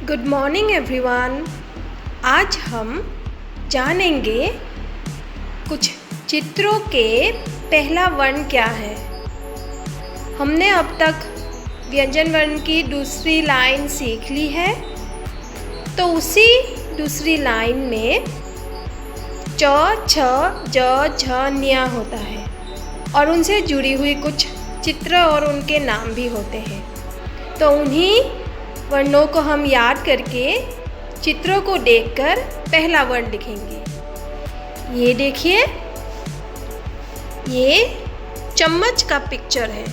Good morning everyone. आज हम जानेंगे कुछ चित्रों के पहला वर्ण क्या है। हमने अब तक व्यंजन वर्ण की दूसरी लाइन सीख ली है, तो उसी दूसरी लाइन में च, छ, ज, झ, न्य होता है और उनसे जुड़ी हुई कुछ चित्र और उनके नाम भी होते हैं। तो उन्हीं वर्णों को हम याद करके चित्रों को देखकर पहला वर्ण लिखेंगे। ये देखिए, ये चम्मच का पिक्चर है।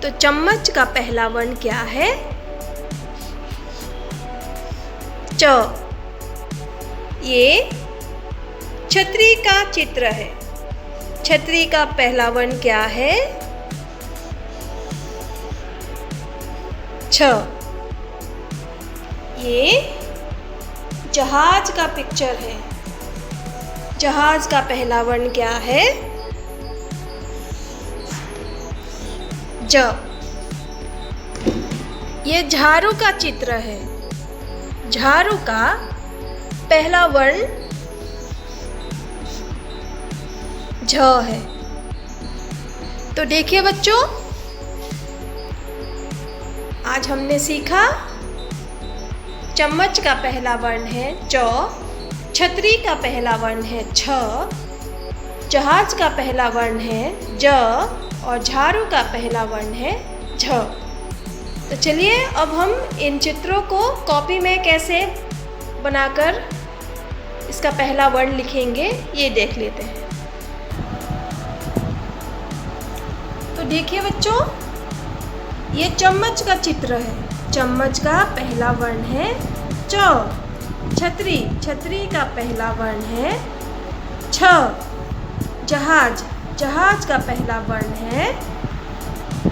तो चम्मच का पहला वर्ण क्या है? च। ये छतरी का चित्र है। छतरी का पहला वर्ण क्या है? छ। ये जहाज का पिक्चर है। जहाज का पहला वर्ण क्या है? ज। ये झाड़ू का चित्र है। झाड़ू का पहला वर्ण झ है। तो देखिए बच्चों, आज हमने सीखा चम्मच का पहला वर्ण है च, छतरी का पहला वर्ण है छ, जहाज का पहला वर्ण है ज और झाड़ू का पहला वर्ण है झ। तो चलिए अब हम इन चित्रों को कॉपी में कैसे बनाकर इसका पहला वर्ण लिखेंगे ये देख लेते हैं। तो देखिए बच्चों, ये चम्मच का चित्र है। चम्मच का पहला वर्ण है च। छतरी, छतरी का पहला वर्ण है छ। जहाज, जहाज का पहला वर्ण है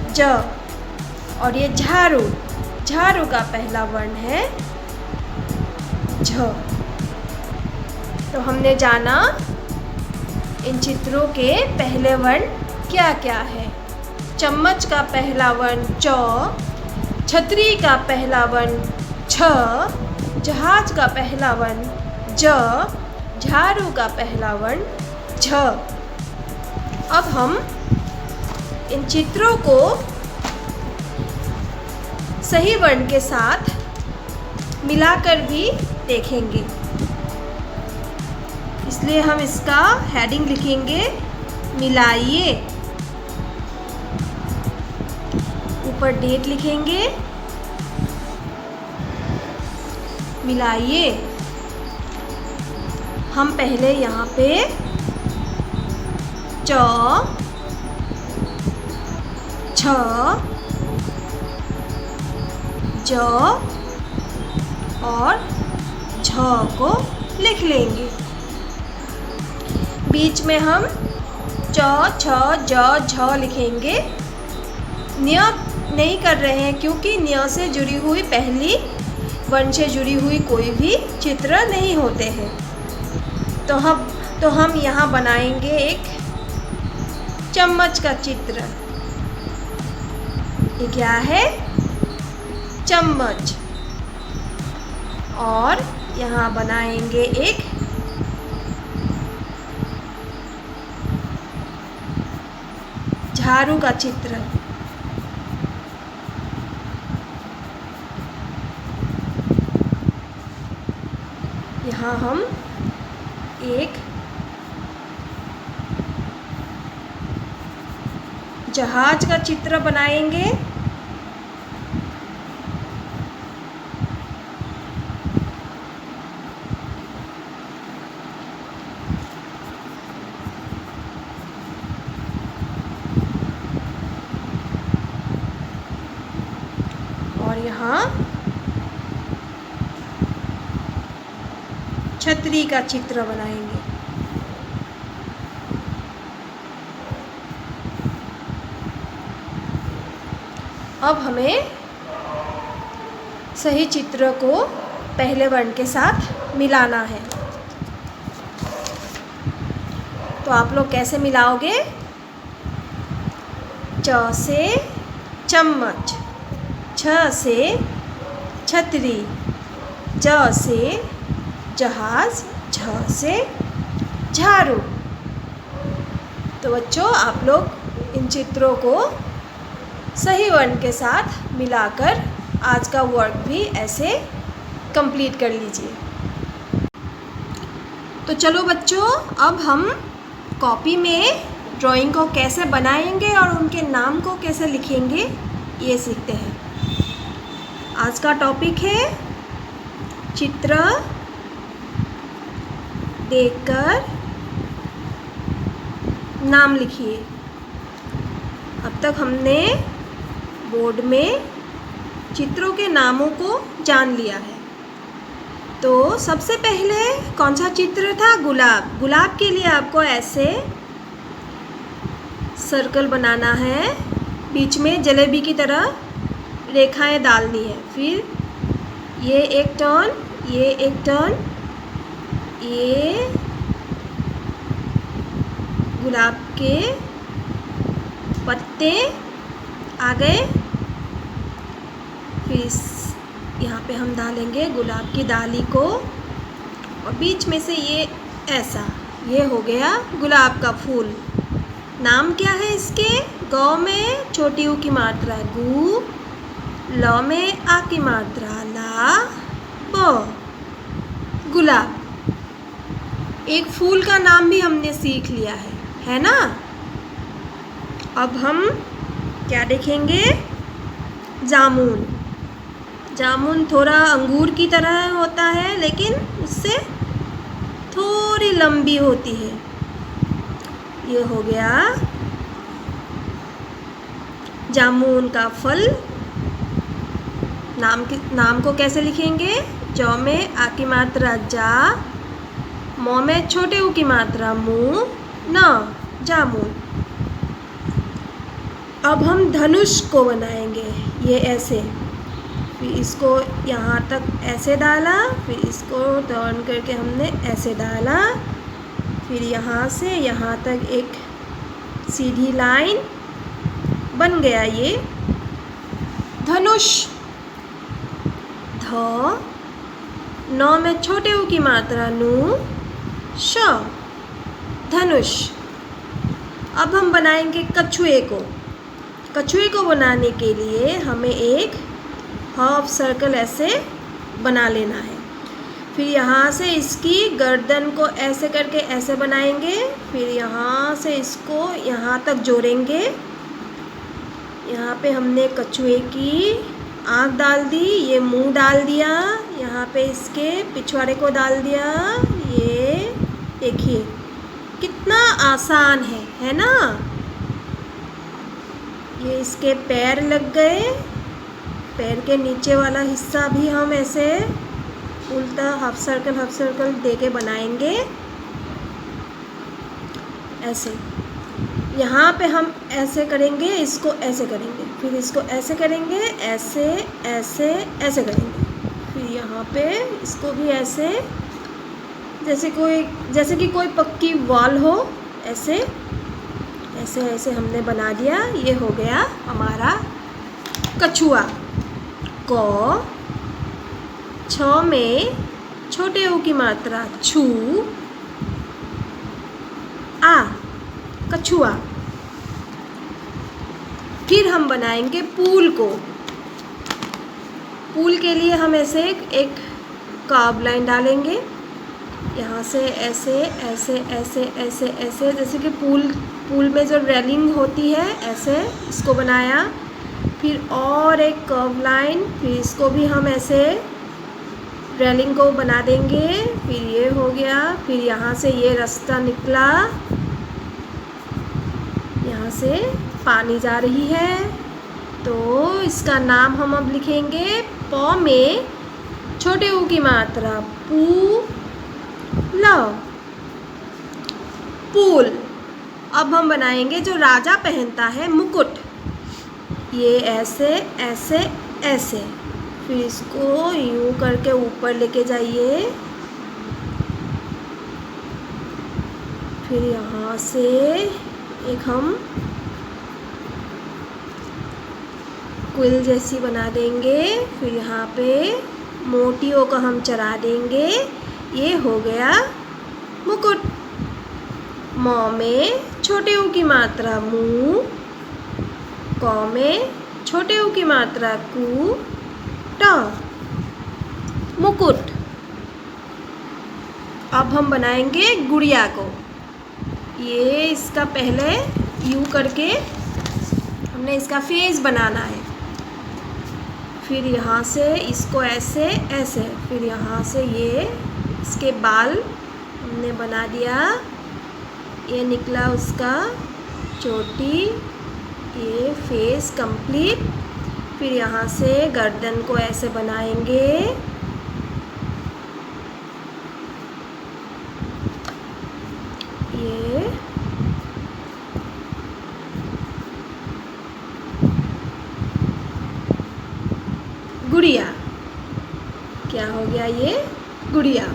ज। और ये झाड़ू, झाड़ू का पहला वर्ण है झ। तो हमने जाना इन चित्रों के पहले वर्ण क्या क्या है। चम्मच का पहला वर्ण च, छतरी का पहला वर्ण छ, जहाज का पहला वर्ण ज, झाड़ू का पहला वर्ण झ। अब हम इन चित्रों को सही वर्ण के साथ मिलाकर भी देखेंगे। इसलिए हम इसका हेडिंग लिखेंगे मिलाइए। ऊपर डेट लिखेंगे मिलाइए। हम पहले यहाँ पे च, छ, ज और झ को लिख लेंगे। बीच में हम च, छ, ज, झ लिखेंगे। न्य नहीं कर रहे हैं क्योंकि न्य से जुड़ी हुई पहली वर्ण से जुड़ी हुई कोई भी चित्र नहीं होते हैं। तो हम यहाँ बनाएंगे एक चम्मच का चित्र। ये क्या है? चम्मच। और यहाँ बनाएंगे एक झाड़ू का चित्र। यहाँ हम एक जहाज का चित्र बनाएंगे। और यहाँ छतरी का चित्र बनाएंगे। अब हमें सही चित्र को पहले वर्ण के साथ मिलाना है। तो आप लोग कैसे मिलाओगे? च से चम्मच, छ से छतरी, ज से जहाज, झ से झाड़ू। तो बच्चों, आप लोग इन चित्रों को सही वर्ण के साथ मिलाकर आज का वर्क भी ऐसे कंप्लीट कर लीजिए। तो चलो बच्चों, अब हम कॉपी में ड्राइंग को कैसे बनाएंगे और उनके नाम को कैसे लिखेंगे ये सीखते हैं। आज का टॉपिक है चित्र देखकर नाम लिखिए। अब तक हमने बोर्ड में चित्रों के नामों को जान लिया है। तो सबसे पहले कौन सा चित्र था? गुलाब। गुलाब के लिए आपको ऐसे सर्कल बनाना है, बीच में जलेबी की तरह रेखाएं डालनी है। फिर ये एक टर्न, ये एक टर्न, ये गुलाब के पत्ते आ गए। फिर यहाँ पे हम डालेंगे गुलाब की डाली को और बीच में से ये ऐसा, ये हो गया गुलाब का फूल। नाम क्या है इसके? ग में छोटी ऊ की मात्रा गु, ल में आ की मात्रा ला, ब, गुलाब। एक फूल का नाम भी हमने सीख लिया है ना। अब हम क्या देखेंगे? जामुन। जामुन थोड़ा अंगूर की तरह होता है, लेकिन उससे थोड़ी लंबी होती है। ये हो गया जामुन का फल। नाम को कैसे लिखेंगे? ज में आ की मात्रा जा, म में छोटे ऊ की मात्रा मु, न, जामुन। अब हम धनुष को बनाएंगे। ये ऐसे, फिर इसको यहाँ तक ऐसे डाला, फिर इसको टर्न करके हमने ऐसे डाला, फिर यहाँ से यहाँ तक एक सीधी लाइन बन गया ये धनुष। ध, न में छोटे ऊ की मात्रा नु, श, धनुष। अब हम बनाएंगे कछुए को। कछुए को बनाने के लिए हमें एक हाफ सर्कल ऐसे बना लेना है। फिर यहाँ से इसकी गर्दन को ऐसे करके ऐसे बनाएंगे, फिर यहाँ से इसको यहाँ तक जोड़ेंगे। यहाँ पे हमने कछुए की आँख डाल दी, ये मुंह डाल दिया, यहाँ पे इसके पिछवाड़े को डाल दिया। ये देखिए कितना आसान है ना। ये इसके पैर लग गए। पैर के नीचे वाला हिस्सा भी हम ऐसे उल्टा हाफ सर्कल दे के बनाएंगे ऐसे। यहाँ पे हम ऐसे करेंगे, इसको ऐसे करेंगे, फिर इसको ऐसे करेंगे, ऐसे ऐसे ऐसे करेंगे। फिर यहाँ पे इसको भी ऐसे, जैसे कि कोई पक्की वॉल हो, ऐसे ऐसे ऐसे हमने बना दिया। ये हो गया हमारा कछुआ। क, छ में छोटे ऊ की मात्रा छू, आ, कछुआ। फिर हम बनाएंगे पूल को। पूल के लिए हम ऐसे एक कर्व लाइन डालेंगे, यहाँ से ऐसे ऐसे ऐसे ऐसे ऐसे, जैसे कि पूल में जो रेलिंग होती है ऐसे इसको बनाया। फिर और एक कर्व लाइन, फिर इसको भी हम ऐसे रेलिंग को बना देंगे। फिर ये हो गया। फिर यहाँ से ये रास्ता निकला, यहाँ से पानी जा रही है, तो इसका नाम हम अब लिखेंगे प में छोटे ऊ की मात्रा पू, ल, पूल। अब हम बनाएंगे जो राजा पहनता है मुकुट। ये ऐसे ऐसे ऐसे, फिर इसको यूं करके ऊपर लेके जाइए। फिर यहाँ से एक हम क्विल जैसी बना देंगे। फिर यहाँ पे मोटियों को हम चढ़ा देंगे। ये हो गया मुकुट। म में छोटे ऊ की मात्रा मू, क में छोटे ऊ की मात्रा कु, ट, मुकुट। अब हम बनाएंगे गुड़िया को। ये इसका पहले यू करके हमने इसका फेस बनाना है, फिर यहाँ से इसको ऐसे ऐसे, फिर यहाँ से ये इसके बाल हमने बना दिया। ये निकला उसका चोटी, ये फेस कंप्लीट। फिर यहाँ से गर्दन को ऐसे बनाएंगे। ये गुड़िया, क्या हो गया ये गुड़िया।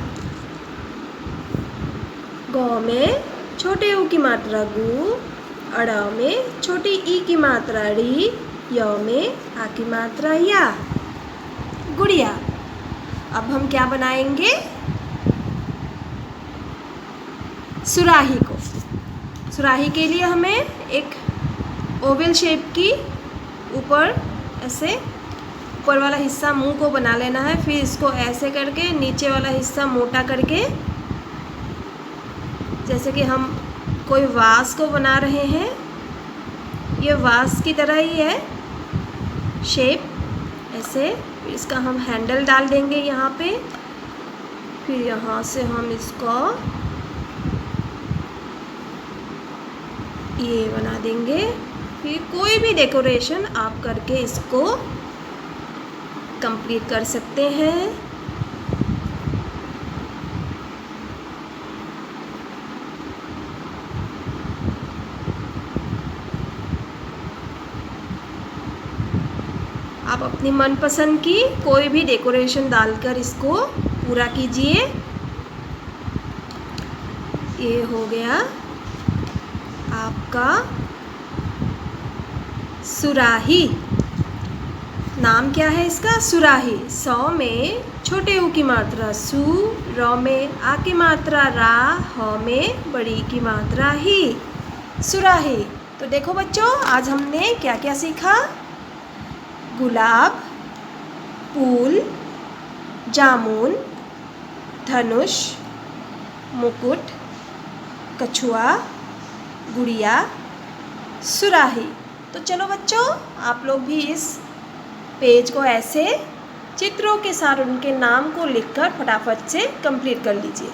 ग में छोटे ऊ की मात्रा गु, अड़ में छोटी ई की मात्रा री, य में आ की मात्रा या, गुड़िया। अब हम क्या बनाएंगे, सुराही को। सुराही के लिए हमें एक ओवल शेप की ऊपर ऐसे ऊपर वाला हिस्सा मुंह को बना लेना है, फिर इसको ऐसे करके नीचे वाला हिस्सा मोटा करके, जैसे कि हम कोई वास को बना रहे हैं, ये वास की तरह ही है शेप ऐसे। इसका हम हैंडल डाल देंगे यहाँ पे, फिर यहाँ से हम इसको ये बना देंगे। फिर कोई भी डेकोरेशन आप करके इसको कंप्लीट कर सकते हैं। आप अपनी मनपसंद की कोई भी डेकोरेशन डालकर इसको पूरा कीजिए। ये हो गया आपका सुराही। नाम क्या है इसका, सुराही। सौ में छोटे ऊ की मात्रा सु, र में आ की मात्रा रा, ह में बड़ी की मात्रा ही, सुराही। तो देखो बच्चों, आज हमने क्या क्या सीखा। गुलाब, फूल, जामुन, धनुष, मुकुट, कछुआ, गुड़िया, सुराही। तो चलो बच्चों, आप लोग भी इस पेज को ऐसे चित्रों के साथ उनके नाम को लिखकर फटाफट से कंप्लीट कर लीजिए।